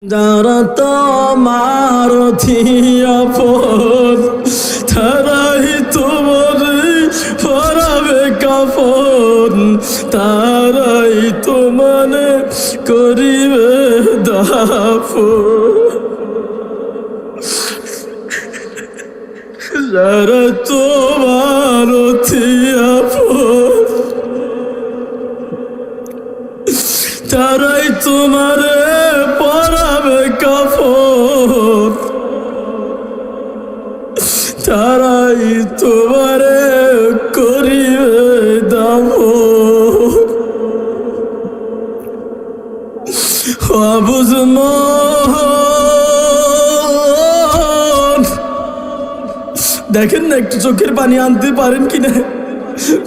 যারা তোমার আপন তারাই তোমার পরাবে কাফন, তারাই তোমারে করিবে দাফন। যারা তোমার আপন তারাই তোমারে পরাবে কাফন, তারাই তোমারে করিবে দাফন। দেখেন না, একটু চোখের পানি আনতে পারেন কিনা?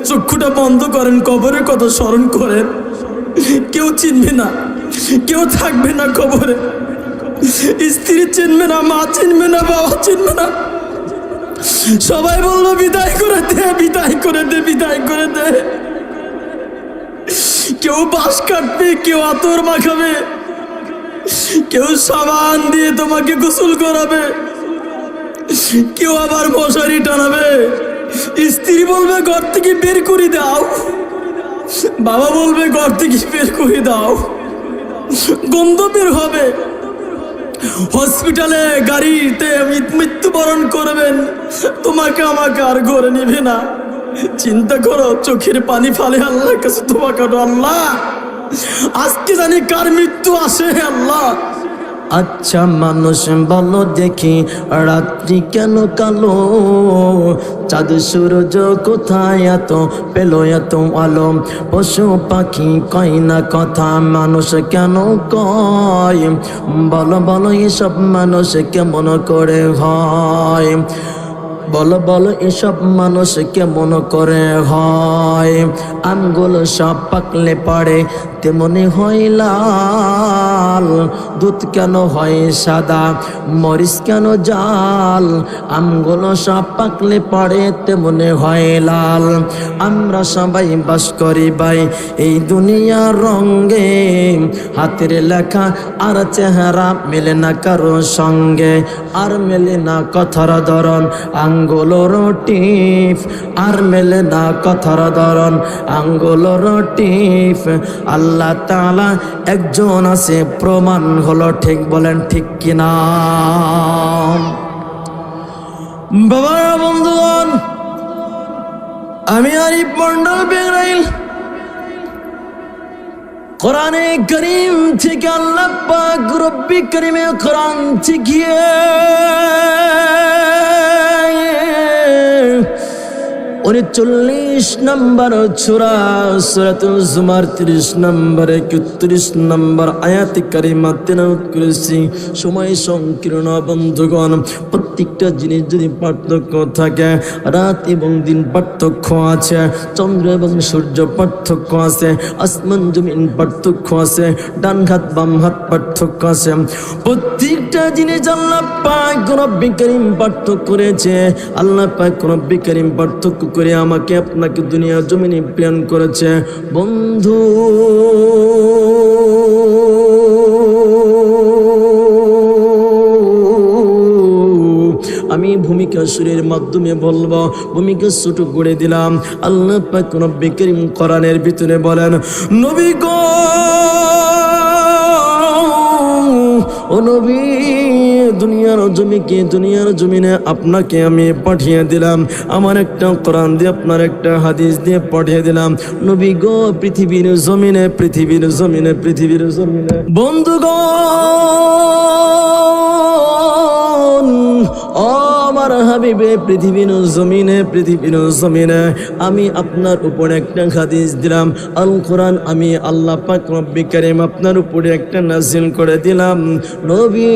চক্ষুটা বন্ধ করেন, কবরের কথা স্মরণ করেন। কেউ চিনবে না, কেউ থাকবে না কবরে। স্ত্রী চিনবে না, মা চিনবে না, বাবা চিনবে না। সবাই বললো বিদায় করে দে, বিদায় করে দে, বিদায় করে দে। কেউ বাঁশ কাটবে, কেউ আতর মাখাবে, কেউ সাবান দিয়ে তোমাকে গোসল করাবে, কেউ আবার মশারি টানাবে। স্ত্রী বলবে ঘর থেকে বের করে দাও, বাবা বলবে ঘর থেকে বের করে দাও, গন্ধ বের হবে। হসপিটালে গাড়িতে মৃত্যুবরণ করবেন, তোমাকে আমাকে আর ঘরে নিবে না। চিন্তা করো, চোখের পানি ফালে আল্লাহর কাছে তোমাকে, আল্লাহ আজকে জানি কার মৃত্যু আসে। আল্লাহ আচ্ছা মানুষ বলো দেখি, রাত্রি কেন কালো? চাঁদ সূর্য কোথায় এত পেল এত আলো? পশু পাখি কয় না কথা, মানুষ কেন কয়? বলো বলো এসব মানুষ কেমন করে হয়? বলো বলো এসব মানুষ কেমন করে হয়? আঙ্গুল সব পাকলে পড়ে তেমনি হয় লাল, দুধ কেন হয় সাদা, মরিচ কেন জাল? আঙ্গুল সব পাকলে পড়ে তেমনি হয় লাল। আমরা সবাই বাস করি ভাই এই দুনিয়ার রঙ্গে, হাতের লেখা আর চেহারা মেলে না কারো সঙ্গে, আর মেলে না কথার ধরন আঙ্গুলর টিপ, আর মেলে না কথার ধরন আঙ্গুলর টিপ। আল্লাহ তাআলা একজন আছে, প্রমাণ হলো ঠিক। বলেন ঠিক কিনা? বাবা বন্ধুগণ, আমি আরিফ মন্ডল বেগরাইল কোরআনে কারীম থেকে আল্লাহ পাক রব্বি কারীমে কোরআন থেকে 39 নম্বর সূরা সূরাতুল জুমার 30 নম্বর 31 নম্বর আয়াত কারিমা তেলাওয়াত করেছি। সময় সংকীর্ণ বন্ধুগণ, প্রত্যেকটা জিনিস যদি পার্থক্য থাকে, রাত এবং দিন পার্থক্য আছে, চন্দ্র এবং সূর্য পার্থক্য আছে, আসমান জমিন পার্থক্য আছে, ডান হাত বাম হাত পার্থক্য আছে। প্রত্যেকটা জিনিস আল্লাহ পাক রব্বি কারীম পার্থক্য করেছে। আল্লাহ পাক রব্বি কারীম পার্থক্য করে আমাকে আপনাকে দুনিয়া জমিনে প্রেরণ করেছে। বন্ধু আমি ভূমিকা সুরের মাধ্যমে বলবো, ভূমিকা ছোট করে দিলাম। আল্লাহ পাক রব্বি কারীম কোরআনের ভিতরে বলেন, নবী গো ও নবী, দুনিয়ার জমিনে আপনাকে আমি পাঠিয়ে দিলাম। আমার একটা কোরআন দিয়ে আপনার একটা হাদিস দিয়ে পাঠিয়ে দিলাম। নবী গো পৃথিবীর জমিনে বন্ধুগণ, ও আমার হাবিবে, পৃথিবীর জমিনে আমি আপনার উপর একটা হাদিস দিলাম, আল কোরআন। আমি আল্লাহ পাক রব্বি কারীম আপনার উপরে একটা নাযিল করে দিলাম। নবী,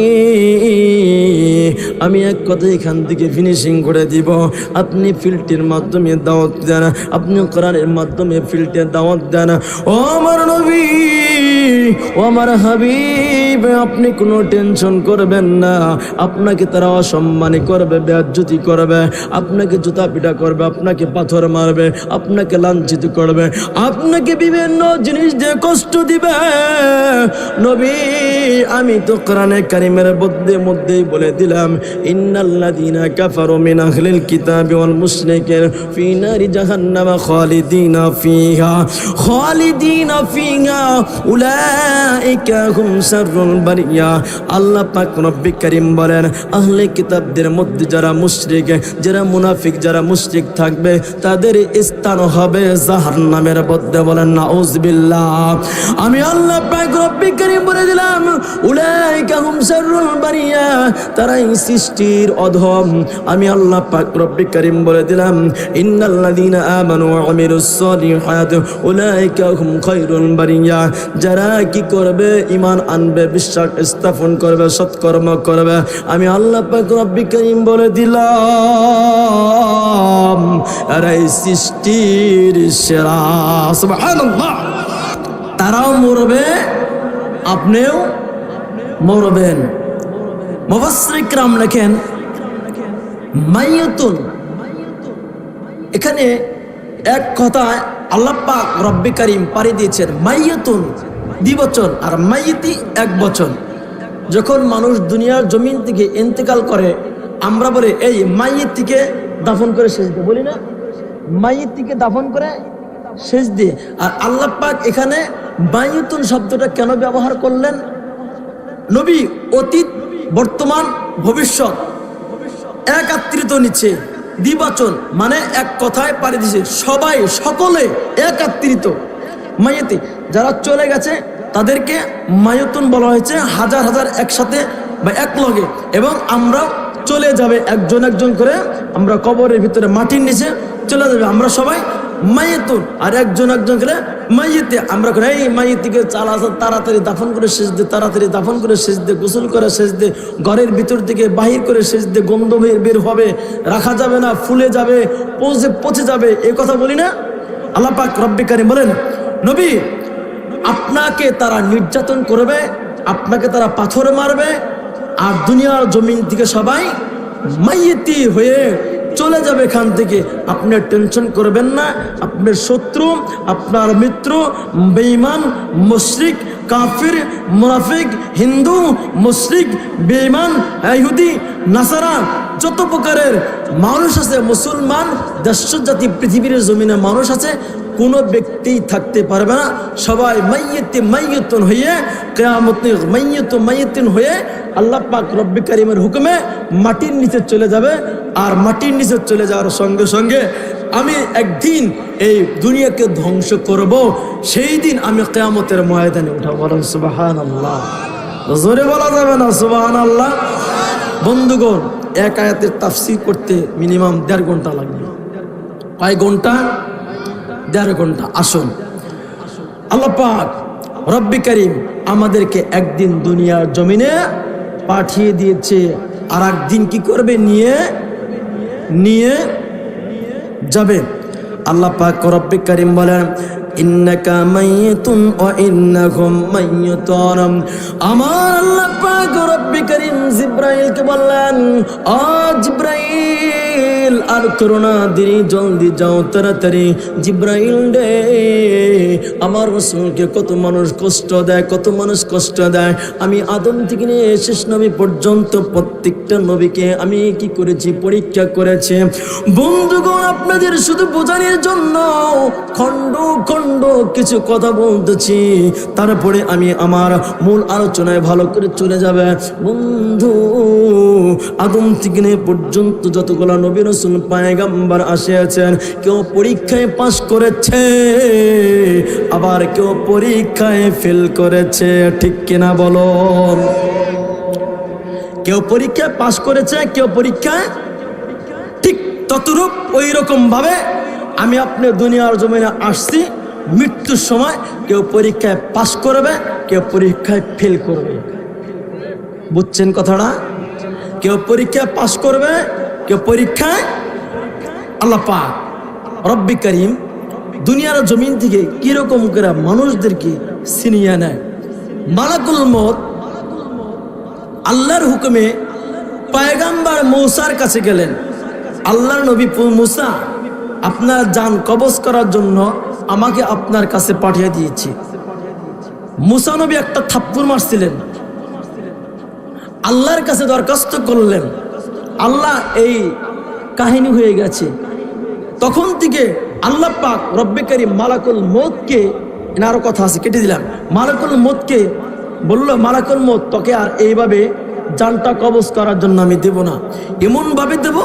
আমি এক কথা এখান থেকে ফিনিশিং করে দিব। আপনি ফিল্টের মাধ্যমে দাওয়াত দেন, আপনি কোরআনের মাধ্যমে ফিল্টে দাওয়াত দেন। ও আমার নবী, ও আমার হাবিব, আপনি কোনো টেনশন করবেন না। আপনাকে তারা অসম্মানী করবে, বেইজ্জতি করবে, আপনাকে জুতা পিটা করবে, আপনাকে পাথর মারবে, আপনাকে লাঞ্ছিত করবে, আপনাকে বিভিন্ন জিনিস দিয়ে কষ্ট দিবে। নবী, আমি তো কোরআনে কারিমের মধ্যেই বলে দিলাম, ইন্নাল্লাযীনা কাফারু মিন আহলিল কিতাবি ওয়াল মুশরিকিন ফি নারি জাহান্নাম খালিদিনা ফিহা উলাইকা হুম শাররুল বারিয়া। আল্লাহ পাক রব্বুল কারীম বলেন, আহলে কিতাবদের মধ্যে যারা মুশরিক, যারা মুনাফিক, যারা মুশরিক থাকবে, তাদের স্থান হবে জাহান্নামের মধ্যে। বলেন নাউযুবিল্লাহ। আমি আল্লাহ পাক রব্বুল কারীম বলে দিলাম, উলাইকা হুম শাররুল বারিয়া, তারাই সৃষ্টির অধম। আমি আল্লাহ পাক রব্বুল কারীম বলে দিলাম, ইন্নাল্লাযীনা আমানু ওয়া আমিলুস সালিহাত উলাইকা হুম খায়রুল বারিয়া। যারা কি করবে? ঈমান আনবে, বিশ্বাস স্থাপন করবে, সৎকর্ম করবে। আমি আল্লাহ পাক রব্বুল কারীম বলে দিলাম, এরাই সৃষ্টির সেরা। সুবহানাল্লাহ। তারাও মরবে, আপনিও মরবেন। মুফাসসির کرام লেখেন, মাইয়াতুন, এখানে এক কথায় আল্লাহ পাক রব্বুল কারীম পাড়ি দিয়েছেন। মাইয়াতুন দ্বিবচন আর মাইয়াতি এক বচন। যখন মানুষ দুনিয়ার জমিন থেকে ইন্তেকাল করে, আমরা বলি এই মাইয়াতিকে দাফন করে শেষ দিয়ে, বলি না? মাইয়াতিকে দাফন করে শেষ দিয়ে। আর আল্লাহ পাক এখানে মাইয়াতুন শব্দটা কেন ব্যবহার করলেন? নবী অতীত, বর্তমান, ভবিষ্যৎ একাত্রিত নিচ্ছে। দ্বিবচন মানে এক কথায় পাড়ি দিছে, সবাই সকলে একাত্রিত। মাইয়াতি যারা চলে গেছে তাদেরকে মাইয়াতুন বলা হয়েছে, হাজার হাজার একসাথে বা এক লগে। এবং আমরা চলে যাবে একজন একজন করে, আমরা কবরের ভিতরে মাটির নিচে চলে যাবে, আমরা সবাই মাইয়াতুন। আর একজন একজন করে মাইয়াতে, আমরা করে এই মাইয়াতিকে তাড়াতাড়ি দাফন করে শেষ দে, তাড়াতাড়ি দাফন করে শেষ দে, গোসল করে শেষ দে, ঘরের ভিতর থেকে বাহির করে শেষ দে, গন্ধ বের হবে, রাখা যাবে না, ফুলে যাবে, পচে যাবে, এই কথা বলি না? আল্লাহ পাক রব্বুল কারীম বলেন, নবী, আপনাকে তারা নির্যাতন করবে, আপনাকে তারা পাথর মারবে, আর দুনিয়ার জমিন থেকে সবাই মাইয়াতি হয়ে চলে যাবে এখান থেকে। আপনি টেনশন করবেন না। আপনার শত্রু, আপনার মিত্র, বেঈমান, মুশরিক, কাফির, মুনাফিক, হিন্দু, মুশরিক, বেঈমান, ইহুদি, নাসারা, যত প্রকারের মানুষ আছে, মুসলমান, দেশ জাতি, পৃথিবীর জমিনে মানুষ আছে, কোনো ব্যক্তি থাকতে পারবে না। সবাই মাইয়াতুন হয়ে কিয়ামতে মাইয়াতুন হয়ে আল্লাহ পাক রব্বুল কারীমের হুকুমে মাটির নিচে চলে যাবে। আর মাটির নিচে চলে যাওয়ার সঙ্গে সঙ্গে আমি একদিন এই দুনিয়াকে ধ্বংস করব। সেই দিন আমি কিয়ামতের ময়দানে উঠাবো। বলেন সুবহানাল্লাহ। জোরে বলা যাবে না সুবহানাল্লাহ? বন্ধুগণ, এক আয়াতের তাফসীর করতে মিনিমাম 1.5 ঘন্টা লাগবে। কয় ঘন্টা? 1.5 ঘন্টা। আসুন, আল্লাহ পাক রব্বুল কারীম আমাদেরকে একদিন দুনিয়ার জমিনে পাঠিয়ে দিয়েছে, আর একদিন কি করবে? নিয়ে যাবে। আল্লাহ পাক রব্বুল কারীম বলেন, ইন্নাকা মাইয়াতুন ওয়া ইন্নাহুম মাইয়াতুন। আমার আল্লাহ পাক রব্বুল কারীম জিবরাইলকে বললেন, ও জিবরাইল, আর করোনা দেরি, জলদি যাও, তাড়াতাড়ি। জিবরাইল রে, আমার রাসূলকে কত মানুষ কষ্ট দেয়, কত মানুষ কষ্ট দেয়। আমি আদম থেকে নিয়ে শেষ নবী পর্যন্ত প্রত্যেকটা নবীকে আমি কি করেছি? পরীক্ষা করেছি। বন্ধুগণ, আপনাদের শুধু বোঝানোর জন্য খণ্ড খণ্ড কিছু কথা বলতেছি, তারপরে আমি আমার মূল আলোচনায় ভালো করে চলে যাবে। বন্ধু, আদম থেকে নিয়ে পর্যন্ত যতগুলো নবী রাসূল পয়গম্বর আসিয়াছেন, কেউ পরীক্ষায় পাশ করেছে, আবার কেউ পরীক্ষায় ফেল করেছে। ঠিক কিনা বলো? কেউ পরীক্ষায় পাশ করেছে, কেউ পরীক্ষায়, ঠিক ততরূপ ওই রকম ভাবে আমি আপনি দুনিয়ার জমিনে আসছি। মৃত্যুর সময় কেউ পরীক্ষায় পাশ করবে, কেউ পরীক্ষায় ফেল করবে। বুঝছেন কথাটা? কেউ পরীক্ষায় পাশ করবে, কেউ পরীক্ষায়। আল্লাহ পাক রব্বুল কারীম দুনিয়ার জমিন থেকে কিরকম করে মানুষদেরকে ছিনিয়ে নেয়। মালাকুল মউত আল্লাহর হুকুমে পয়গম্বর মূসার কাছে গেলেন। আল্লাহর নবী মূসা, আপনার জান কবজ করার জন্য আমাকে আপনার কাছে পাঠিয়ে দিয়েছি। মূসা নবী একটা থাপ্পড় মারছিলেন, আল্লাহর কাছে দরখাস্ত করলেন, আল্লাহ এই কাহিনী হয়ে গেছে। তখন থেকে আল্লাহ পাক রব্বে কারীম মালাকুল মউতকে, এনারও কথা আছে কেটে দিলাম, মালাকুল মউতকে বলল, মালাকুল মউত তোকে আর এইভাবে জানটা কবজ করার জন্য আমি দেব না, এমন ভাবে দেব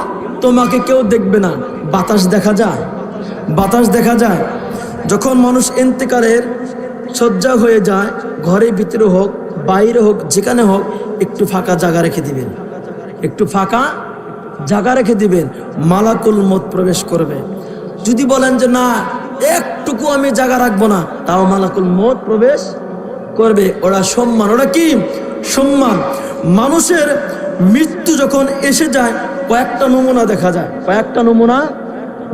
তোমাকে কেউ দেখবে না। বাতাস দেখা যায়, বাতাস দেখা যায়। যখন মানুষ ইন্তেকালের শয্যা হয়ে যায়, ঘরের ভিতরে হোক বাইরে হোক যেখানে হোক, একটু ফাঁকা জায়গা রেখে দিবেন, একটু ফাঁকা জায়গা রেখে দিবেন, মালাকুল মউত প্রবেশ করবে। যদি বলেন যে না একটুকু আমি জায়গা রাখবো না, তাও মালাকুল মউত প্রবেশ করবে। ওরা সম্মান, ওরা কি সম্মান। মানুষের মৃত্যু যখন এসে যায় কয়েকটা নমুনা দেখা যায়, কয়েকটা নমুনা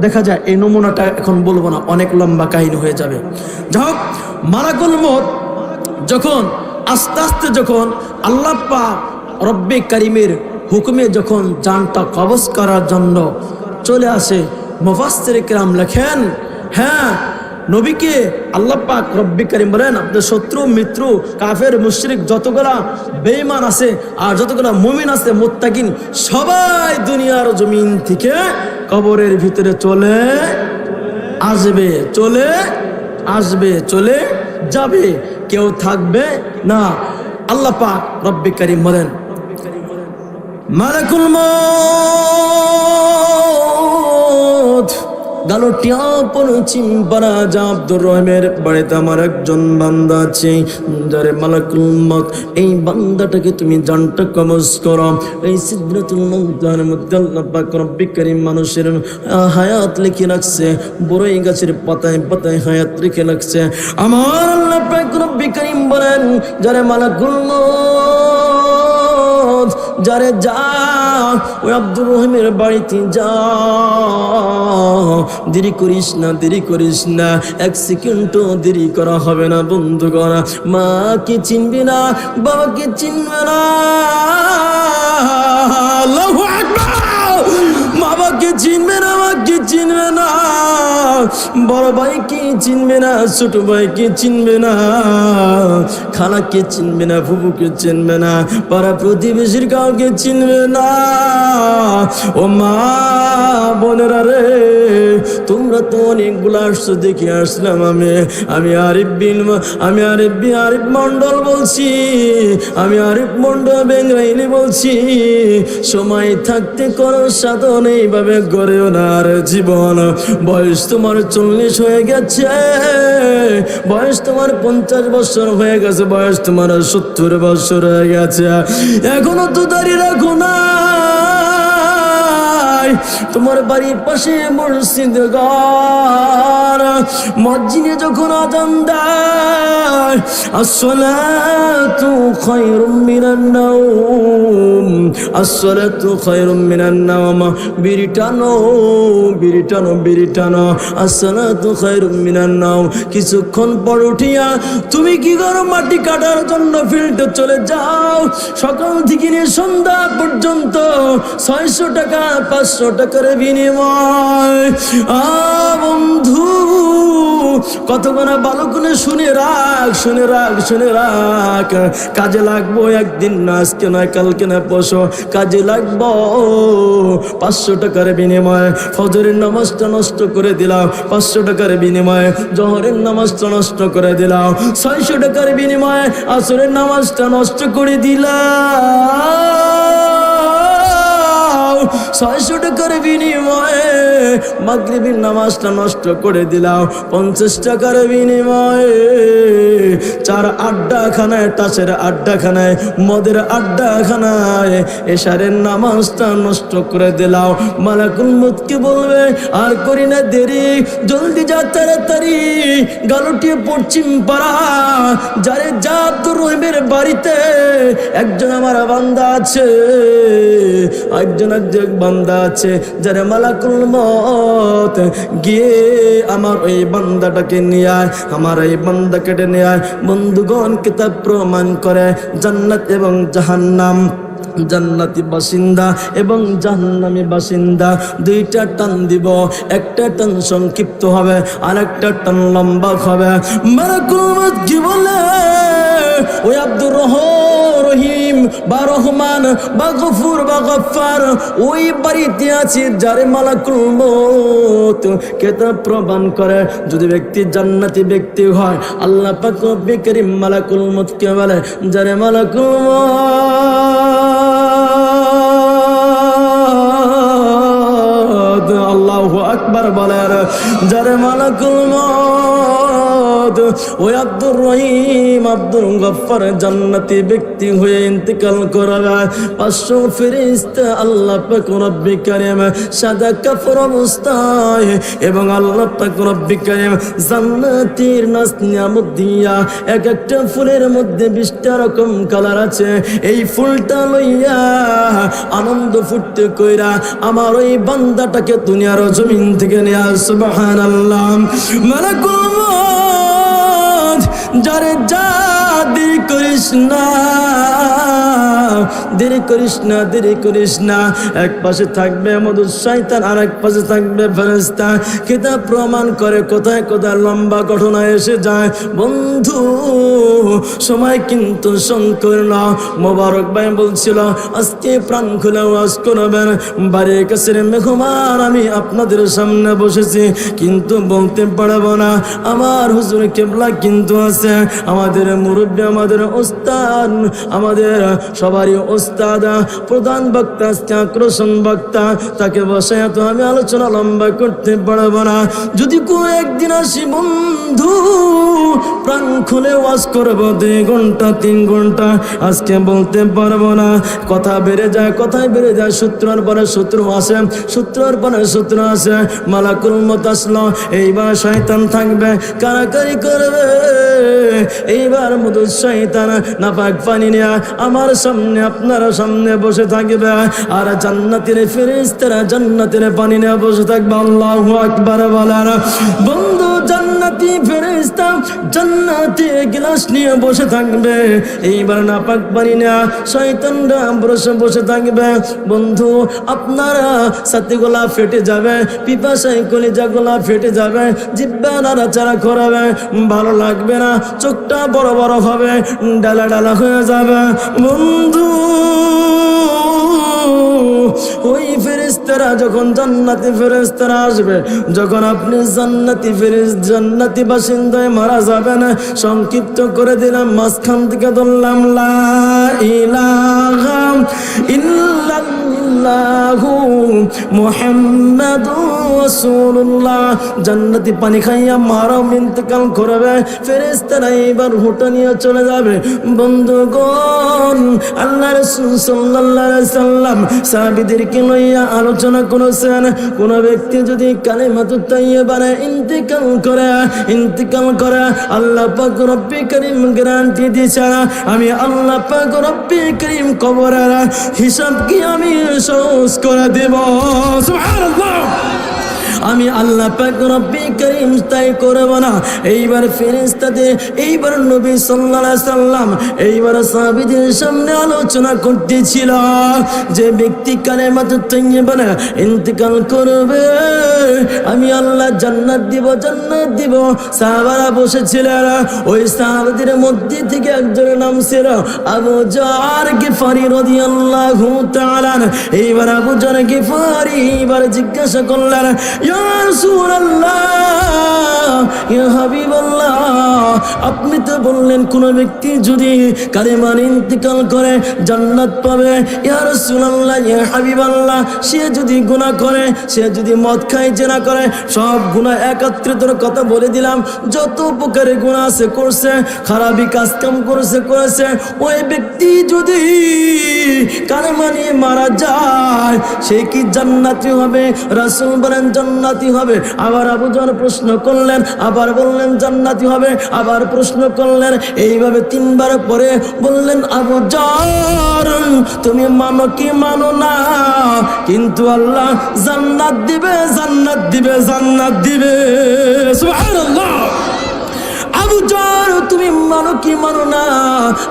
দেখা যায়। এই নমুনাটা এখন বলবো না, অনেক লম্বা কাহিনী হয়ে যাবে। যাই হোক, মালাকুল মউত যখন আস্তে আস্তে যখন আল্লাহ পাক রব্বে কারীমের হুকুমে যখন জানটা কবজ করার জন্য চলে আসে, মুফাসসিরে কেরাম লেখেন, হ্যাঁ নবীকে আল্লাহ পাক রব্বে কারীম বলেন, আপনার শত্রু মিত্র কাফের মুশরিক যতগুলা বেঈমান আছে আর যতগুলা মুমিন আছে মুত্তাকিন, সবাই দুনিয়ার জমিন থেকে কবরের ভিতরে চলে আসবে, চলে আসবে, চলে যাবে, কেউ থাকবে না। আল্লাহ পাক রব্বে কারীম বলেন, মালাকুল মউত গালটিয়া পড়েছিম পারা যা আব্দুর রহিমের বাড়িতে আমার একজন বান্দা আছে, যারে মালাকুল মউত এই বান্দাটাকে তুমি জানটা কবজ করো। এই সিদরাতুল মুনতাহার মধ্যে আল্লাহ পাক রব্বে কারীম মানুষের হায়াত লিখে রাখছে, বড়ই গাছের পাতায় পাতায় হায়াত লিখে রাখছে। আমার আল্লাহ পাক রব্বে কারীম বলেন, যারে মালাকুল মউত যারে যা ওই আব্দুর রহিমের বাড়িতে যা, দেরি করিস না, দেরি করিস না, এক সেকেন্ডও দেরি করা হবে না। বন্ধু করা মাকে চিনবি না, বাবাকে চিনবে না, আল্লাহু আকবার, বাবাকে চিনবে না, মাকে চিনবে না, বড় ভাইকে চিনবে না, ছোট ভাইকে চিনবে না, খালাকে চিনবে না, ফুফুকে চিনবে না, পাড়া প্রতিবেশীর কাউকে চিনবে না। ও মা বোনেরা রে, তোমরা তো অনেকগুলো আসছো, দেখে আসলাম। আমি আরিফ মন্ডল বলছি, আমি আরিফ মন্ডল বেঙ্গাইলি বলছি। সময় থাকতে করো সাধন, এইভাবে গড়েও না আর জীবন। বয়স তোমার 40 হয়ে গেছে, বয়স তোমার 50 বছর হয়ে গেছে, বয়স তোমার 70 বছর হয়ে গেছে, এখনো তো দাঁড়িয়ে রাখো না। তোমার বাড়ির পাশে মসজিদ ঘর, মসজিদে যখন আযান দেয়, আসসালাতু খায়রুম মিনান নাওম, আসসালাতু খায়রুম মিনান নাওম, বিরিটানো বিরিটানো বিরিটানো, আসসালাতু খায়রুম মিনান নাওম। কিছুক্ষণ পর উঠিয়া তুমি কি করো? মাটি কাটার জন্য ফিল্ডে চলে যাও। সকাল থেকে নিয়ে সন্ধ্যা পর্যন্ত 600 টাকা 500 টাকার বিনিময়। বন্ধু, কতক্ষণ ভালো করে শুনে রাখ, শুনে রাখ, শুনে রাখ, কাজে লাগবো একদিন, না আজকে নয় কালকে না পরশু, কাজে লাগবো। 500 টাকার বিনিময়ে ফজরের নামাজটা নষ্ট করে দিলাম, 500 টাকার বিনিময়ে জোহরের নামাজটা নষ্ট করে দিলাম, 600 টাকার বিনিময়ে আসরের নামাজটা নষ্ট করে দিলাম, 600 টাকার বিনিময়ে মাগরিবের নামাজটা নষ্ট করে দিলাম, 50 টাকার বিনিময়ে 4 আড্ডাখানায়, তাসের আড্ডাখানায়, মদের আড্ডাখানায় এশারের নামাজটা নষ্ট করে দিলাম। মালাকুল মউতকে বলবে, আর করি না দেরি, জলদি যা, তাড়াতাড়ি গালুটিয়ে পশ্চিম পাড়া, যারে যা আব্দুর রহিমের বাড়িতে একজন আমার বান্দা আছে, একজন বান্দা আছে, যারে মালাকুল মউত গিয়ে আমার ওই বান্দাটাকে নিয়ে আয়, আমার এই বান্দা কেটে নিয়ে আয়। বন্ধুগণ, কিতাব প্রমাণ করে জান্নাত এবং জাহান্নাম, জান্নাতি বাসিন্দা এবং জাহান্নামী বাসিন্দা দুইটা টান দিব। একটা টান সংক্ষিপ্ত হবে আর একটা টান লম্বা হবে। মালাকুল মউত কি বলে, ওই আব্দুর রহিম বা রহমান বা গফুর বা গফফার ওই বাড়িতে আছে যারে মালাকুল মউত কিতাব প্রমাণ করে যদি ব্যক্তি জান্নাতি ব্যক্তি হয়, আল্লাহ পাক রব্বুল কারীম মালাকুল মউত কে বলে, যারে মালাকুল মউত, আল্লাহু আকবার বলেন, যারে মালাকুল মউত ওই আব্দুর রহিম আব্দুল গফফার জান্নাতি ব্যক্তি হয়ে ইন্তেকাল করবে, 500 ফেরেশতা আল্লাহ পাক রব্বুল কারীম সাদা কাপড় অবস্থায় এবং আল্লাহ পাক রব্বুল কারীম জান্নাতের নাজ নিয়ামত দিয়া এক একটা ফুলের মধ্যে 20টা রকম কালার আছে, এই ফুলটা লইয়া আনন্দ ফুটতে কইরা আমার ওই বান্দাটাকে দুনিয়ার জমিন থেকে নিয়ে আস। সুবহানাল্লাহ। মালাকুল মউত যারে যা দেরি করিস না, দেরি করিস না, দেরি করিস না। এক পাশে থাকবে মধুর শয়তান আর এক পাশে থাকবে ফেরেশতা। কিতাব প্রমাণ করে কোথায় কোথায় লম্বা ঘটনা এসে যায়। বন্ধু, সময় কিন্তু সংকীর্ণ। মোবারক ভাই বলছিল আজকে প্রাণ খুলে ওয়াজ করবেন, বাড়ির কাছের মেহমান আমি আপনাদের সামনে বসেছি কিন্তু বলতে পারবো না। আমার হুজুর কেবলা কিন্তু আছে, আমাদের মুরব্বী, আমাদের ওস্তাদ, আমাদের সবারই ওস্তাদ, প্রধান বক্তা, আজকে আকর্ষণ বক্তা, তাকে বসায় তো আমি আলোচনা লম্বা করতে পারবো না। যদি কোনো একদিন আসি বন্ধু, প্রাণ খুলে ওয়াজ করবো 2 ঘন্টা 3 ঘন্টা, আজকে বলতে পারবো না। কথা বেড়ে যায়, কথায় বেড়ে যায়, সূত্রের পরে সূত্র আসে, সূত্রের পরে সূত্র আসে। মালাকুল মউত আসলো, এইবার শয়তান থাকবে, কারাকারি করবে। এইবার মধুর শয়তান নাপাক পানি নিয়ে আমার সামনে আপনার সামনে বসে থাকবে, আর জান্নাতের ফেরেশতারা জান্নাতের পানি নিয়ে বসে থাকবে। আল্লাহু আকবার বলেন। বন্ধু, জান্নাতি ফেরেশতা জান্নাতি গ্লাস নিয়ে বসে থাকবে, এইবার নাপাক পানি নিয়ে শয়তানরা বসে থাকবে। বন্ধু, আপনারা ছাতিগুলা ফেটে যাবে, পিপাসায় কলিজাগুলা ফেটে যাবে, জিহ্বা নাড়াচাড়া করাবে, ভালো লাগবে না, চোখটা বড় বড় হবে, ডালা ডালা হয়ে যাবে। বন্ধু, ওই ফেরেশতারা যখন জান্নাতি ফেরেশতারা আসবে, যখন আপনি জান্নাতি বাসিন্দায় মারা যাবেন, সংক্ষিপ্ত করে দিলাম, মাঝখান থেকে ধরলাম লা ইলাহা ইল্লাল্লাহু মুহাম্মাদুর রাসূলুল্লাহ। জান্নাতি পানি খাইয়া মারা ইন্তেকাল করবে, ফেরেশতারা এইবার হুঁটা নিয়ে চলে যাবে। বন্ধুগণ, আল্লাহ রাসূল সাল্লাল্লাহু আলাইহি সাল্লাম সাহাবীদেরকে লইয়া আলোচনা করেছেন, কোন ব্যক্তি যদি কালিমাতুত তাইয়্যিবা ইন্তেকাল করে আল্লাহ পাক রব্বুল কারীম গ্যারান্টি দিয়েছেন, আমি আল্লাহ পাক রব্বুল কারীম কবরের হিসাব কি আমি সহজ করে দেব। সুবহানাল্লাহ। আমি আল্লাহ পাক রব্বুল কারীম তাই করব না। এইবার ফেরেশতাদের, এইবার নবী সাল্লাল্লাহু আলাইহি সাল্লাম এইবার সাহাবীদের সামনে আলোচনা করতেছিল, যে ব্যক্তি কালেমাতুত তাইয়্যিবা ইন্তেকাল করবে আমি আল্লাহ জান্নাত দিব, জান্নাত দিব। সাহাবারা বসেছিলেন, ওই সাহাবাদের মধ্যে থেকে একজনের নাম ছিল আবু জার গিফারি রাদিয়াল্লাহু তাআলা। এইবার আবু জার গিফারি এবার জিজ্ঞাসা করলেন, ইয়া রাসূলুল্লাহ, ইয়া হাবিবাল্লাহ, আপনি তো বললেন কোন ব্যক্তি যদি কালেমার ইন্তেকাল করে জান্নাত পাবে। ইয়া রাসূলুল্লাহ, ইয়া হাবিবাল্লাহ, সে যদি গুনাহ করে, সে যদি মদ খায়, জেনা করে, সব গুনাহ একত্রিত কথা বলে দিলাম, যত প্রকারের গুনাহ আছে করছে, খারাপি কাজ কাম করেছে, ওই ব্যক্তি যদি কালেমা নিয়ে মারা যায় সে কি জান্নাতি হবে? রাসূল বলেন জান্নাতি হবে। আবার আবু জাহল প্রশ্ন করলেন, আবার বললেন জান্নাতি হবে, আবার প্রশ্ন করলেন, এইভাবে 3 বার পরে বললেন আবু জাহল তুমি মানো কি মানো না, কিন্তু আল্লাহ জান্নাত দিবে, জান্নাত দিবে, জান্নাত দিবে। সুবহানাল্লাহ। আবু জাহল তুমি মানো কি মানো না,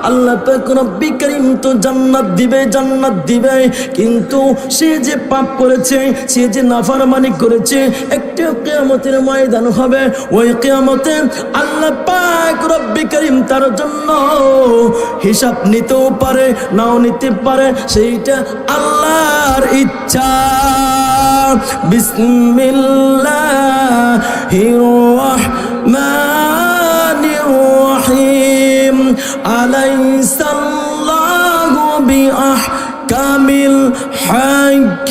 আল্লাহ পাক রব্বুল কারীম তো জান্নাত দিবে, জান্নাত দিবে, কিন্তু সে যে পাপ করেছে, সে যে নাফরমানি করেছে, একটা কিয়ামতের ময়দান হবে, ওই কিয়ামতে আল্লাহ পাক রব্বুল কারীম তার জন্য হিসাব নিতেও পারে, নাও নিতে পারে, সেইটা আল্লাহর ইচ্ছা। বিসমিল্লাহির রাহমানির রহিম। আলাইসাল্লাহু বিআহকামিল হাকিমিন।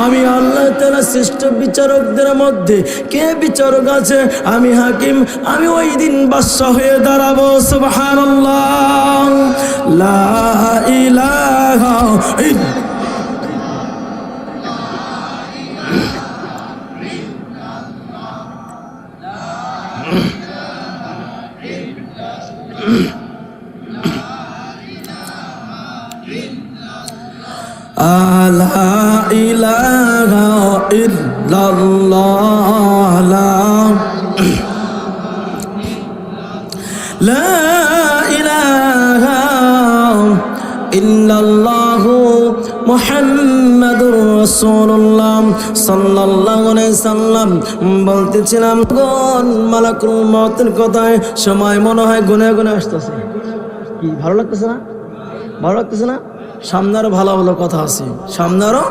আমি আল্লাহ তাআলা শ্রেষ্ঠ বিচারকদের মধ্যে কে বিচারক আছে? আমি হাকিম, আমি ওই দিন বাদশা হয়ে দাঁড়াবো। সুবহানাল্লাহ। লা ইলাহা ইল্লাল্লাহ। লা ইলাহা ইল্লাল্লাহ। লা ইলাহা ইল্লাল্লাহু মুহাম্মাদুর রাসূলুল্লাহ সাল্লাল্লাহু আলাইহি সাল্লাম বলতেছিলাম, কোন মালাকুল মউতের কথায় সময় মনে হয় গুনে গুনে আসতেছে। কি ভালো লাগতেছে না? ভালো লাগতেছে না? সামনে আরো ভালো ভালো কথা আছে, সামনে আরো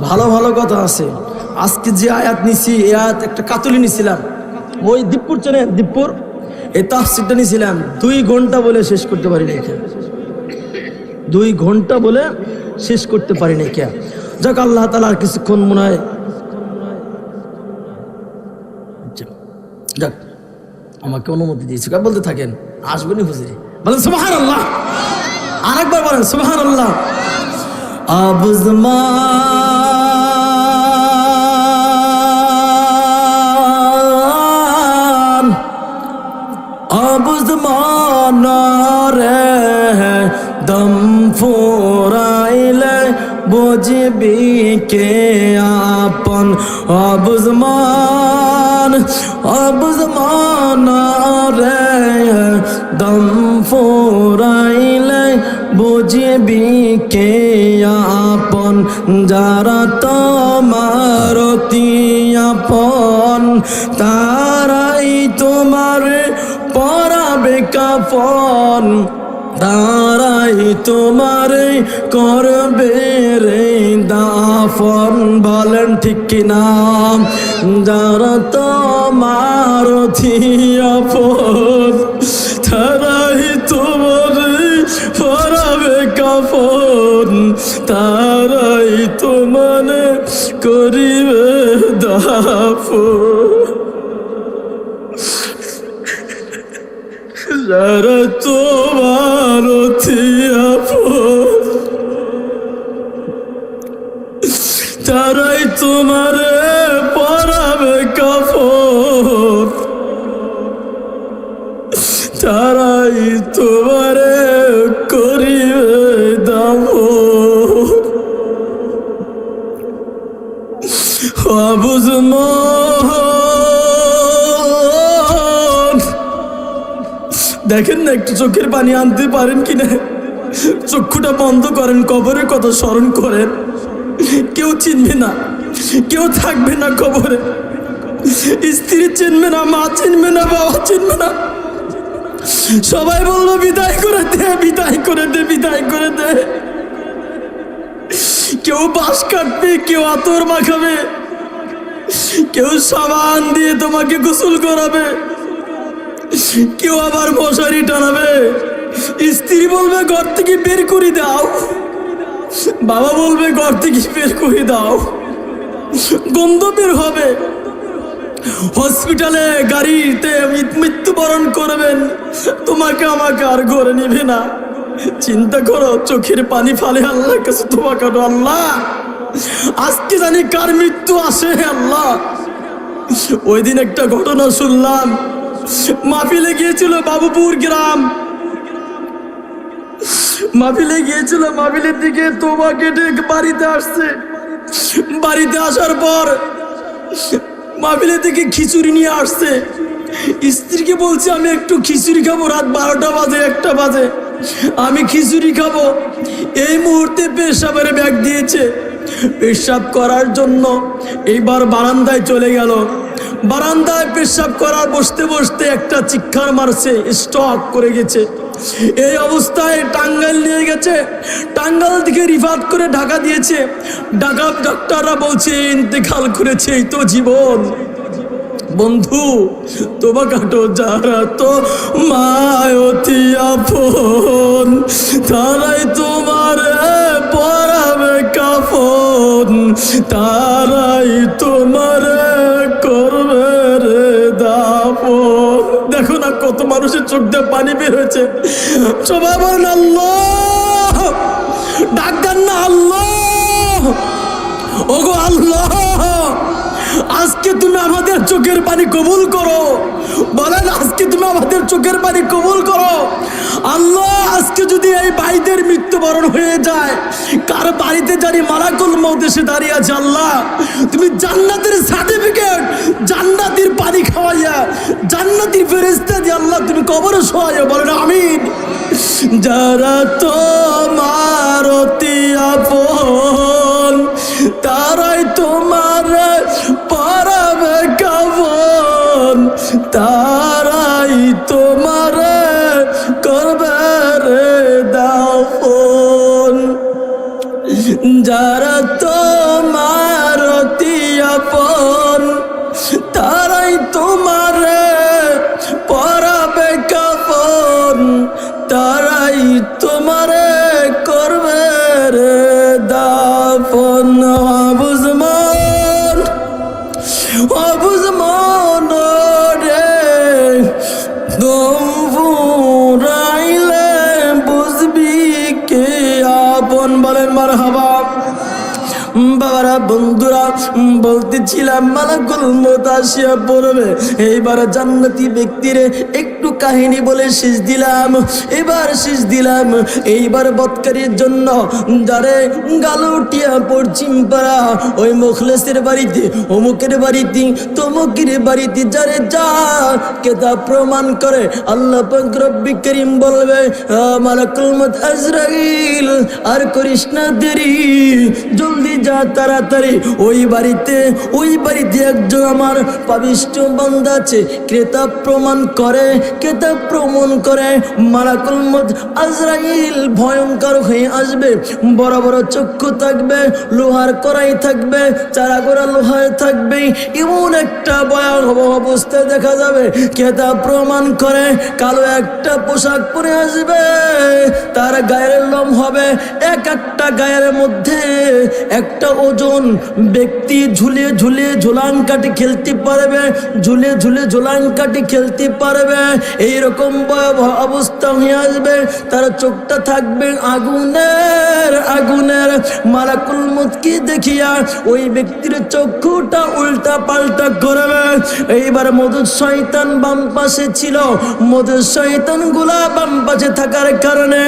ভালো ভালো কথা আছে। আজকে যে আয়াত নিছি, এই আয়াত একটা কাতুলি নিছিলাম, ওই দীপপুর চেনে, দীপপুর, এই তাফসীরটা নিছিলাম, 2 ঘন্টা বলে শেষ করতে পারি নাই। 2 ঘন্টা বলে শেষ করতে পারি নাই। কে যাক, আল্লাহ তাআলা আর কিছুক্ষণ মনে হয়, যাক আমাকে অনুমতি দিয়েছে, বলতে থাকেন, আসবেনি হুজুরি, বলেন সুবহানাল্লাহ। আরেকবার বলেন সুবহানাল্লাহ। আবুজমান আবুজমান রে দম ফুরাইলে বুঝবি কে আপন। আবুজমান আবুজমান রে দম ফুরাইলে বুঝবি কে আপন। যারা তোমার অতি আপন, তারাই তোমার পরাবে কাফন, তারাই তোমার করবে রে দাফন। বলেন ঠিক কিনা? যারা তোমার অতি আপন, তারাই তোমার পরাবে কাফন, তারাই তোমার করিবে দাফন। যারা তোমার অতি আপন, তারাই তোমার পরাবে কাফন, তারাই তোমার করিবে দাফন। আবুজমান, দেখেন না একটু চোখের পানি আনতে পারেন কিনা? চক্ষুটা বন্ধ করেন, কবরের কথা স্মরণ করেন। কেউ চিনবে না, কেউ থাকবে না কবরে, স্ত্রী চিনবে না, মা চিনবে না, বাবা চিনবে না, সবাই বললো বিদায় করে দে, বিদায় করে দে, বিদায় করে দে। কেউ বাঁশ কাটবে, কেউ আতর মাখাবে, কেউ সাবান দিয়ে তোমাকে গোসল করাবে, কেউ আবার মশারি টানাবে। স্ত্রী বলবে ঘর থেকে বের করে দাও, বাবা বলবে ঘর থেকে বের করে দাও, গন্ধ বের হবে। হসপিটালে গাড়িতে মৃত্যুবরণ করবেন, তোমাকে আমাকে আর ঘরে নিবে না। চিন্তা করো, চোখের পানি ফালে আল্লাহর কাছে তোমাকে, আল্লাহ আজকে জানি কার মৃত্যু আসে। আল্লাহ, ওই দিন একটা ঘটনা শুনলাম, মাহফিলে গিয়েছিল বাবুপুর গ্রাম, মাহফিলে গিয়েছিল, মাহফিলের দিকে তোবা কেটে বাড়িতে আসছে। বাড়িতে আসার পর মাহফিলের দিকে খিচুড়ি নিয়ে আসছে। স্ত্রীকে বলছে আমি একটু খিচুড়ি খাবো, রাত 12টা বাজে 1টা বাজে, আমি খিচুড়ি খাবো। এই মুহূর্তে পেশাবের ব্যাগ দিয়েছে, পেশাব করার জন্য এইবার বারান্দায় চলে গেল। বারান্দায় পেশাব করার বসতে বসতে একটা চিৎকার মারছে, স্টক করে গেছে। এই অবস্থায় টাঙ্গাইল নিয়ে গেছে, টাঙ্গাইল থেকে রিফাত করে ঢাকা দিয়েছে। ঢাকা ডাক্তাররা বলছে ইন্তেকাল করেছে, এই তো জীবন। বন্ধু তোবা কাটো, যারা তো মায়তি আপন তারাই তোমার পরাবে কাফন, তারাই তোমার করবে রে দাফন। দেখো না কত মানুষের চোখ দিয়ে পানি বের হয়েছে। সবাই বলেন আল্লাহ, ডাক দেন না আল্লাহ। ওগো আল্লাহ, আজকে তুমি আমাদের চোখের পানি কবুল করো। বলেন আজকে তুমি আমাদের চোখের পানি কবুল করো। আল্লাহ, আজকে যদি এই ভাইদের মৃত্যুবরণ হয়ে যায়, কার বাড়িতে জানি মালাকুল মউত এসে দাঁড়িয়ে আছে, আল্লাহ তুমি জান্নাতের সার্টিফিকেট, জান্নাতের পানি খাওয়াইয়া, জান্নাতের ফেরেশতা দিয়ে আল্লাহ তুমি কবরে শোয়াইয়া। বলেন আমিন। যারা তোমার অতি আপন তারাই তোমার পরাবে কাফন, তারাই তোমার করবে রে দাফন। যারা তোমার অতি আপন তারাই তোমার পরাবে কাফন, তারাই তোমার করবে রে দাফন। বুঝমান বুঝমান রে দম ফুরাইলে বুঝবি কে আপন। বলেন মারহাবা। বাবারা বন্ধুরা বলতেছিলাম মালাকুল মউত আসিয়া পড়বে। এইবার জান্নাতি ব্যক্তিরে একটু কাহিনী বলে শেষ দিলাম। এবার শেষ দিলাম এইবার বদকারীর জন্য, যারে গালুটিয়া পশ্চিম পাড়া ওই মুখলেসের বাড়িতে, অমুকের বাড়িতে, তমুকের বাড়িতে যারে যা কেতাব প্রমাণ করে, আল্লাহ পাক রব্বি করিম বলবে মালাকুল মউত আজরাইল আর করিস না দেরি, জলদি যা তাড়াতাড়ি। ওই বাড়িতে একজন আমার পাবিষ্ট বান্দা আছে, কেতাব প্রমাণ করে, কেতাব প্রমাণ করে। মালাকুল মউত আজরাইল ভয়ঙ্কর হয়ে আসবে, বড় বড় চক্ষু থাকবে, লোহার কড়াই থাকবে, চারা গোড়া লোহায় থাকবে, এমন একটা ভয়াবহ অবস্থা দেখা যাবে। কেতাব প্রমাণ করে কালো একটা পোশাক পরে আসবে, তার গায়ের লোম হবে এক একটা গায়ের মধ্যে একটা ওজন। ব্যক্তি ঝুলে ঝুলে ঝোলাং কাটি খেলতে পারবে, ঝুলে ঝুলে ঝোলাং কাটি খেলতে পারবে, এইরকম ভয়াবহ অবস্থা হয়ে আসবে। তার চোখটা থাকবে আগুনের আগুনের। মালাকুল মউতকে দেখিয়া ওই ব্যক্তির চক্ষুটা উল্টা পাল্টা করবে। এইবার মধুর শয়তান বাম পাশে ছিল, মধুর শয়তান গুলা বাম পাশে থাকার কারণে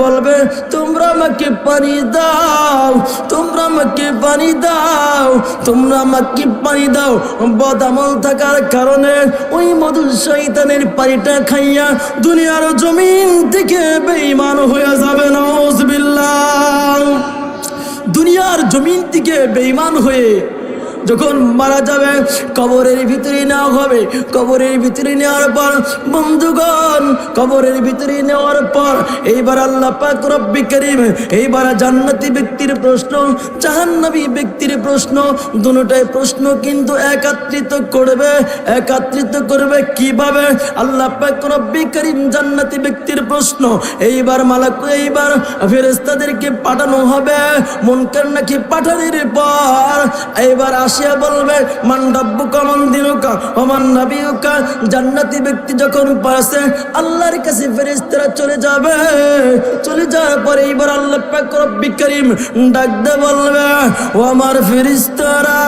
বলবে তোমরা আমাকে পানি দাও, তোমরা আমাকে পানি দাও, তোমরা আমাকে পানি দাও। বদামল থাকার কারণে ওই মধুর শয়তানের পানিটা খাইয়া দুনিয়ার জমিন থেকে বেঈমান হয়ে যাবে। নাউজুবিল্লাহ। দুনিয়ার জমিন থেকে বেঈমান হয়ে যখন মারা যাবে কবরের ভিতরে নেওয়া হবে। কবরের ভিতরে নেওয়ার পর বন্ধুগণ, কবরের ভিতরে নেওয়ার পর এইবার আল্লাহ পাক রব্বি করিম এইবার জান্নাতি ব্যক্তির প্রশ্ন, জাহান্নামী ব্যক্তির প্রশ্ন, দুটোটাই প্রশ্ন কিন্তু একত্রিত করবে। একত্রিত করবে কিভাবে? আল্লাহ পাক রব্বি করিম জান্নাতি ব্যক্তির প্রশ্ন এইবার এইবার ফেরেশতাদেরকে পাঠানো হবে। মুনকার নাকি পাঠানোর পর এইবার আসিয়া বলবে মান রাব্বুকা মান দিনুকা ওয়া মান নাবিয়ুকা। জান্নাতি ব্যক্তি যখন পাশে আল্লাহর কাছে ফেরেশতারা চলে যাবে, চলে যাওয়ার পরে এইবার আল্লাহ পাক রব্বি করিম ডাক দিয়ে বলবে ও আমার ফেরেশতারা,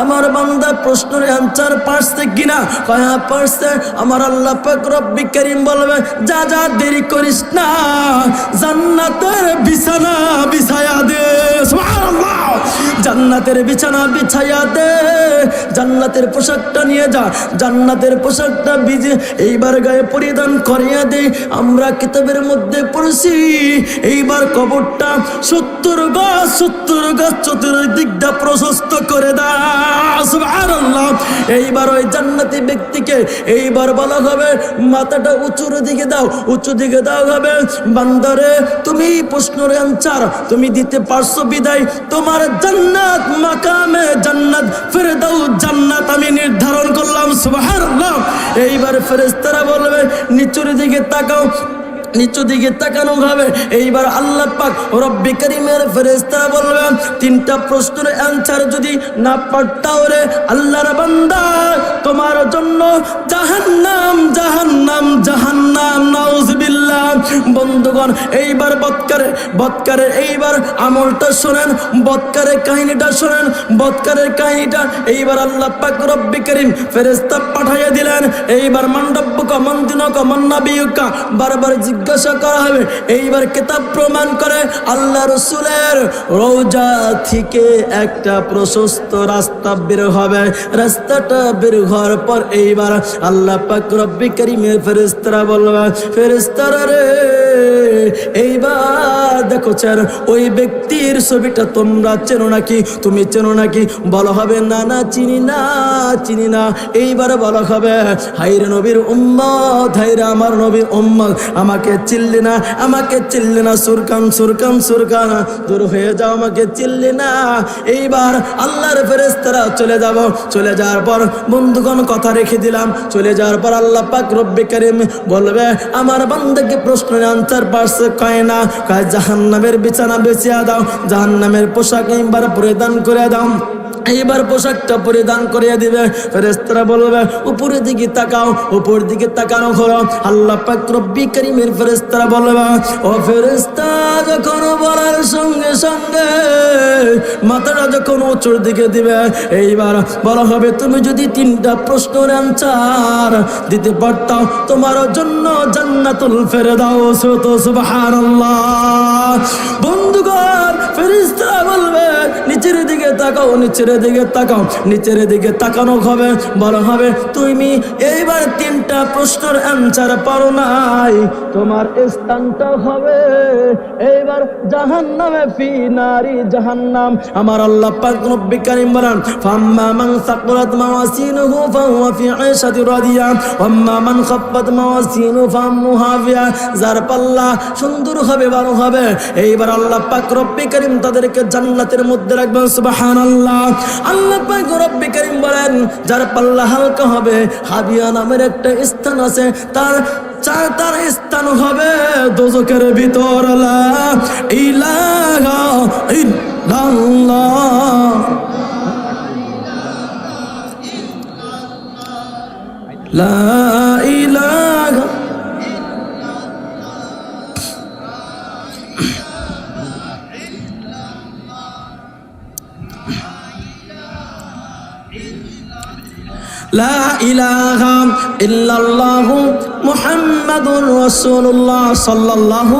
আমার বান্দা প্রশ্নের অ্যানসার পারছে কিনা? কয়া পারছে। আমার আল্লাহ পাক রব্বি কারীম বলবে যা যা দেরি করিস না, জান্নাতের বিছানা বিছায়া দে। সুবহানাল্লাহ। জান্নাতের বিছানা বিছায়া দে, জান্নাতের পোশাকটা নিয়ে যা, জান্নাতের পোশাকটা ভিজে এইবার গায়ে পরিধান করিয়া দে। আমরা কিতাবের মধ্যে পড়ছি এইবার কবরটা 70 গজ চতুর্দিকটা প্রশস্ত করে দাও। সুবহানাল্লাহ। এইবার ওই জান্নাতি ব্যক্তিকে এইবার বলা হবে মাথাটা উঁচুর দিকে দাও, উঁচু দিকে দাও হবে। বান্দারে তুমি প্রশ্নের অ্যানসার তুমি দিতে পারছো বিদায় তোমার জান্নাত মাকামে জান্নাত ফেরদাউস জান্নাত আমি নির্ধারণ করলাম। সুবহানাল্লাহ। এইবার ফেরেশতারা বলবে নিচুর দিকে তাকাও, নিচু দিকে তাকানো হবে। এইবার আল্লাহ পাক রব্বি কারীমের ফেরেশতারা বলবে তিনটা প্রশ্নের অ্যানসার যদি না পারতাও রে আল্লাহর বান্দা তোমার জন্য জাহান্নাম জাহান্নাম জাহান্নাম। নাউজুবিল্লাহ। বন্ধুগণ এইবার বৎকারে এইবার আমলটা শোনেন, বৎকারের কাহিনীটা শোনেন, বৎকারের কাহিনীটা। এইবার আল্লাহ পাক রব্বি কারীম ফেরেশতা পাঠাইয়া দিলেন। এইবার মণ্ডপকা মন্দিনকা মন্নাবিয়কা বারবার জিজ্ঞাসা করা হবে। এইবার কিতাব প্রমাণ করে আল্লাহ রসুলের রওজা থেকে একটা প্রশস্ত রাস্তা বের হবে। রাস্তাটা বের হওয়ার পর এইবার আল্লাহ পাক রব্বি কারীমের ফেরেশতারা বলবে ফেরেশতারা রে এইবার দেখো চার ওই ব্যক্তির ছবিটা তোমরা চেনো নাকি, তুমি চেনো নাকি? বলা হবে না না চিনি না চিনি না। এইবার বলা হবে হায়রে নবীর উম্মত, হায়রে আমার নবীর উম্মত, আমাকে চিনলি না, আমাকে চিনলি না, সুরকান সুরকান সুরকান দূর হয়ে যাও, আমাকে চিনলি না। এইবার আল্লাহর ফেরেশতারা চলে যাব। চলে যাওয়ার পর বন্ধুগণ কথা রেখে দিলাম, চলে যাওয়ার পর আল্লাহ পাক রব্বি কারীম বলবে আমার বান্দাকে প্রশ্নের আনসার পারছে কয় না, কয় জাহান্নামের বিছানা বেচিয়া দাও, জাহান্নামের পোশাক এইবার পরিধান করে দাও। এইবার পোশাকটা পরিধান করিয়া দিবে। ফেরেশতারা বলবে উপরের দিকে তাকাও, উপর দিকে তাকানো হলো। আল্লাহ পাক রব্বি কারীমের ফেরেশতারা বলবে ও ফেরেশতা যখন বলার সঙ্গে সঙ্গে মাথাটা যখন উঁচুর দিকে দিবে এইবার বলা হবে তুমি যদি তিনটা প্রশ্নের অ্যানসার দিতে পারতাও তোমার জন্য জান্নাতুল ফেরদাউস হতো। সুবহানাল্লাহ। বন্ধুগণ ফেরেশতারা বলবে নিচের দিকে তাকাও, নিচের দিকে তাকাও, নিচের দিকে তাকানো হবে। বলা হবে তুমি এইবার তিনটা প্রশ্নের অ্যানসার পারো নাই, তোমার স্থানটা হবে এইবার জাহান্নামে ফি নারি জাহান্নাম। আমার আল্লাহ পাক রব্বি কারীম বলেন ফাম্মা মান সাকরাত মাওয়াসিনুহু ফাহুয়া ফি আইশাতি রাদিয়া ওয়াম্মা মান খাফফাত মাওয়াসিনুহু ফাহুয়া হাবিয়া। যার পাল্লা সুন্দর হবে ভালো হবে এইবার আল্লাহ পাক রব্বি কারীম তাদেরকে জান্নাতের মধ্যে রাখবেন। সুবহানাল্লাহ। আল্লাহ পাক রব্বি কারীম বলেন যার পাল্লা হালকা হবে হাবিয়া নামের একটা স্থান আছে, তার স্থান হবে দোজখের ভিতর। লা ইলাহা ইল্লাল্লাহ লা ইলাহা লা ইলাহা ইল্লাল্লাহু মুহাম্মাদুর রাসূলুল্লাহ সাল্লাল্লাহু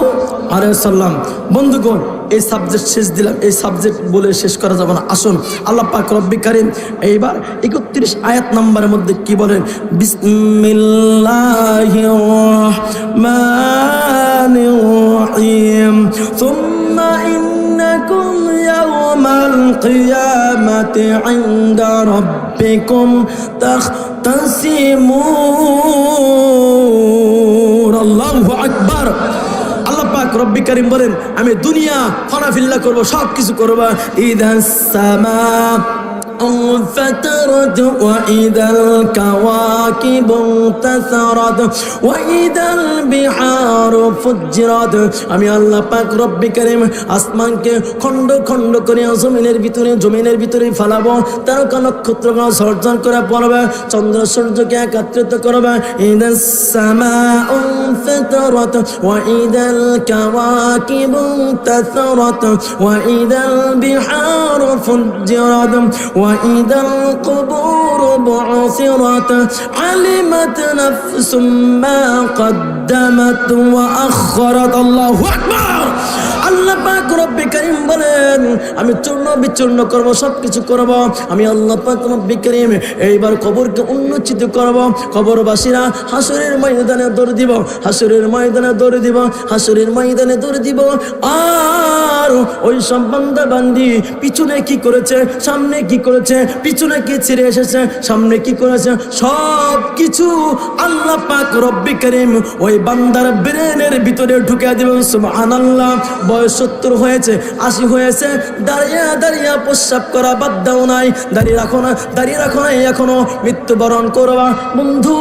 আলাইহি ওয়াসাল্লাম। বন্ধুগণ এই সাবজেক্ট শেষ দিলাম, এই সাবজেক্ট বলে শেষ করা যাবে না। আসুন আল্লাহ পাক রব্বি কারীম এইবার 31 আয়াত নম্বরের মধ্যে কি বলেন বিসমিল্লাহির রাহমানির রাহিম সুম্মা ইন্নাকুম ইয়াওমাল কিয়ামাতি ইনদা রাব্বিকুম তাখতাসিমুন। আল্লাহু আকবার। আল্লাহ পাক রব্বি কারীম বলেন আমি দুনিয়া ফানাফিল্লা করব, সব কিছু করব। ইদাস সামা انفطرت وإذا الكواكب انتثرت وإذا البحار فجرت। আমি আল্লাহ পাক রব্বি কারীম আসমানকে খণ্ড খণ্ড করে জমিনের ভিতরে ফেলাবো, তারকা নক্ষত্রগুলো সর্জন করে পড়বে, চন্দ্র সূর্যকে একত্রিত করবে। ইদাস সামাউ انفطرت وإذا الكواكب انتثرت وإذا البحار فجرت ইদাল কুবুর বু'সিরাত আলিমাত নাফসুম মা কদ্দামাত ওয়া আখখারাত। আল্লাহু আকবার। আল্লাহ পাক রব্বে কারীম বলেন, আমি চূর্ণ বিচূর্ণ করব, সবকিছু করব আমি আল্লাহ পাক রব্বে কারীম। এইবার কবরকে উন্মোচিত করব। কবরবাসীরা হাসরের ময়দানে দৌড় দিব, হাসরের ময়দানে দৌড় দিব, হাসরের ময়দানে দৌড় দিব। আর ওই সব বান্দা বান্দি পিছনে কি করেছে, সামনে কি করেছে, পিছনে কি ছেড়ে এসেছে, সামনে কি করেছে, সব কিছু আল্লাহ পাক রব্বে কারীম ওই বান্দার ব্রেনের ভিতরে ঢুকে দিবেন। সুবহানাল্লাহ। বয়স 70 হয়েছে, 80 হয়েছে, দাঁড়িয়ে দাঁড়িয়ে প্রস্রাব করা বাদ দাও নাই, দাঁড়িয়ে রাখো না, দাঁড়িয়ে রাখো না, এখনো মৃত্যুবরণ করবা। বন্ধু,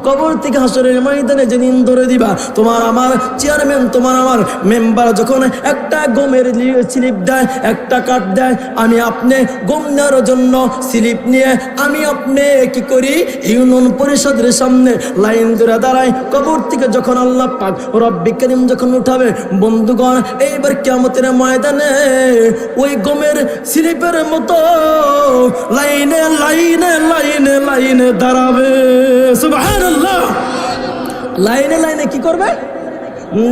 কবর থেকে হাসরের ময়দানে যেদিন ধরে দিবা, তোমার আমার চেয়ারম্যান, তোমার আমার মেম্বার যখন একটা গমের স্লিপ দেয়, একটা কার্ড দেয়, আমি আপনি গম নেওয়ার জন্য স্লিপ নিয়ে আমি আপনি কি করি, ইউনিয়ন পরিষদের সামনে লাইন ধরে দাঁড়াই। কবর থেকে যখন আল্লাহ পাক রব্বে কারীম যখন উঠাবে, বন্ধুগণ, এইবার কিয়ামতের ময়দানে ওই গমের স্লিপের মতো লাইনে লাইনে লাইনে লাইনে দাঁড়াবে। সুবহানাল্লাহ। লাইনে লাইনে কি করবে?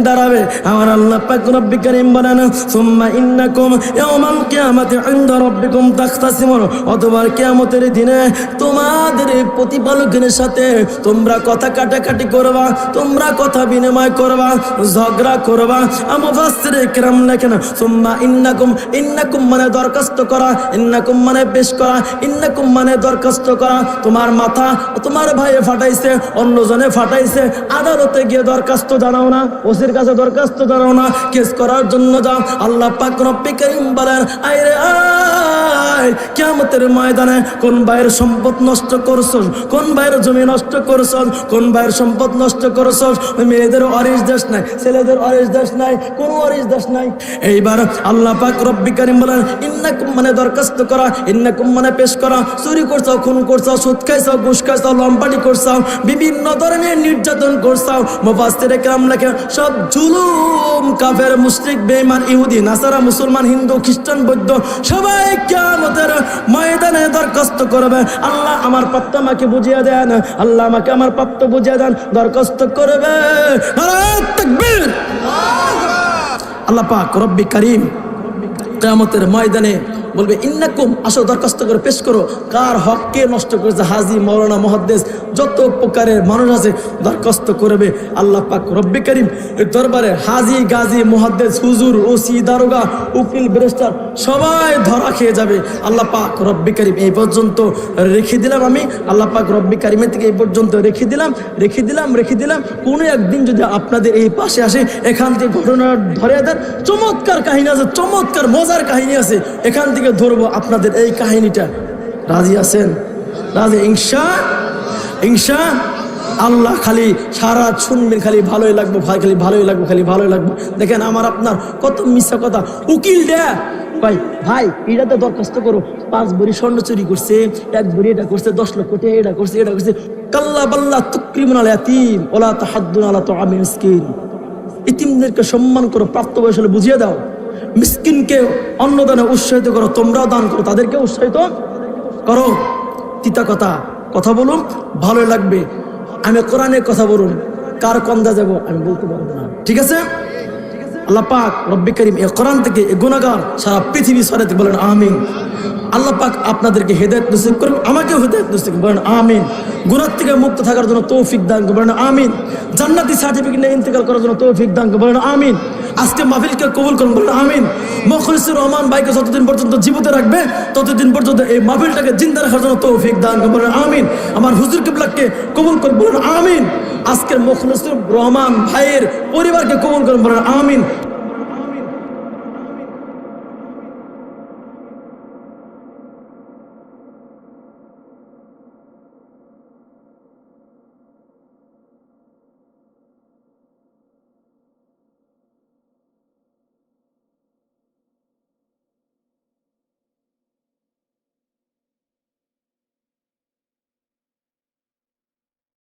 দাঁড়াবে। আমার আল্লাহ পাক রব্বে কারীম বলেন, সুম্মা ইন্নাকুম ইয়াওমাল কিয়ামাতি ইনদা রাব্বিকুম তাখতাসিমুন। অথবা কিয়ামতের দিনে তোমাদের প্রতিপালকের সাথে তোমরা কথা কাটাকাটি করবা, তোমরা কথা বিনিময় করবা, ঝগড়া করবা। মুফাসসিরে কিরাম লেখেন, সুম্মা ইন্নাকুম, ইন্নাকুম মানে দরখাস্ত করা, ইন্নাকুম মানে পেশ করা, ইন্নাকুম মানে দরখাস্ত করা। তোমার মাথা তোমার ভাইয়ে ফাটাইছে, অন্যজনে ফাটাইছে, আদালতে গিয়ে দরখাস্ত জানাও না, ওসির কাছে দরখাস্ত জানাও না, কেস করার জন্য যাও। আল্লাহ পাক রব্বে কারীম বলেন, আইরে আয়, কিয়ামতের ময়দানে কোন ভাইয়ের সম্পদ নষ্ট করছস, কোন ভাইয়ের জমি নষ্ট করছস, কোন ভাইয়ের সম্পদ নষ্ট করছস, ওই মেয়েদের অরিস দেশ নাই, ছেলেদের অরিস দেশ নাই, কোন অরিস দেশ নাই। এইবার আল্লাহ পাক রব্বে কারীম বলেন, ইন্নাকুম মানে দরখাস্ত করা, ইন্নাকুম মানে পেশ করা। চুরি করছাও, খুন করছাও, সুদ খাইছাও, ঘুষ খাইছাও, লম্বাটি করছাও, বিভিন্ন ধরনের নির্যাতন করছাও। মুফাসসিরে কিরাম লেখে, সব জুলুম কাফের, মুশরিক, বেঈমান, ইহুদি, নাসারা, মুসলমান, হিন্দু, খ্রিস্টান, বৌদ্ধ সবাই কিয়ামতের ময়দানে দরখাস্ত করবে, আল্লাহ আমার প্রাপ্ত আমাকে বুঝিয়ে দেন, আল্লাহ আমাকে আমার প্রাপ্ত বুঝিয়ে দেন, দরখাস্ত করবে। নারায়ে তাকবীর। আল্লাহ পাক রব্বে কারীম কিয়ামতের ময়দানে বলবে, ইন্নাকুম, আসো দরখাস্ত করে পেশ করো। কার হককে নষ্ট করেছে, হাজী, মাওলানা, মুহাদ্দিস, যত প্রকারের মানুষ আছে দরখাস্ত করবে। আল্লাহ পাক রব্বে কারীম এর দরবারে হাজী, গাজী, মুহাদ্দিস, হুজুর, ওসি, দারোগা, উকিল, ব্যারিস্টার সবাই ধরা খেয়ে যাবে। আল্লাহ পাক রব্বে কারীম এই পর্যন্ত রেখে দিলাম আমি, আল্লাহ পাক রব্বে কারীমের থেকে এই পর্যন্ত রেখে দিলাম। কোনো একদিন যদি আপনাদের এই পাশে আসে, এখান থেকে ঘটনা ধরে দেন, চমৎকার কাহিনী আছে, চমৎকার মজার কাহিনী আছে, এখান থেকে ধরবো আপনাদের এই কাহিনীটা। রাজি আছেন? রাজি? ইনশা আল্লাহ। খালি সারা শুনবেন, খালি ভালোই লাগবে, খালি ভালোই লাগবে, খালি ভালোই লাগবে। দেখেন আমার আপনার কত মিথ্যা কথা। উকিল দেয় ভাই এটা তো দরখাস্ত করো, 5 ভরি স্বর্ণ চুরি করছে, 1 ভরি এটা করছে, 10 লক্ষ টাকা এটা করছে, এটা করছে। কাল্লা বাল্লা তুকরিমুনাল ইয়াতীম ওয়ালা তাহাদ্দুনা আলা তুআমিল মিসকিন। ইতিমদেরকে সম্মান করো, প্রাপ্তবয়স হলে বুঝিয়ে দাও। মিসকিনকে অন্নদানে উৎসাহিত করো, তোমরাও দান করো, তাদেরকে উৎসাহিত করো। তিতা কথা বলুন, ভালো লাগবে। আমি কোরআনের কথা বলুন, কার কন্দা যাব আমি বলতে পারবো না, ঠিক আছে? আল্লাহ পাক রব্বে কারীম এই কোরআন থেকে এই গুনাহগার সারা পৃথিবী ছড়াতে বলেন আমিন। আল্লাহ পাক আপনাদেরকে হেদায়েত নসিব করুন, আমাকেও হেদায়েত নসিব বলেন আমিন। গুনাহ থেকে মুক্ত থাকার জন্য তৌফিক দান করুন বলেন আমিন। জান্নাতি সার্টিফিকেট নিয়ে ইন্তেকাল করার জন্য তৌফিক দান করুন বলেন আমিন। আজকে মাহফিলকে কবুল করুন বলেন আমিন। মুখলিসুর রহমান ভাইকে যতদিন পর্যন্ত জীবিত রাখবে, ততদিন পর্যন্ত এই মাহফিলটাকে জিন্দা রাখার জন্য তৌফিক দান করুন বলেন আমিন। আমার হুজুর কিবলাকে কবুল করুন বলেন আমিন। আজকের মুখলিসুর রহমান ভাইয়ের পরিবারকে কবুল করুন বলেন আমিন।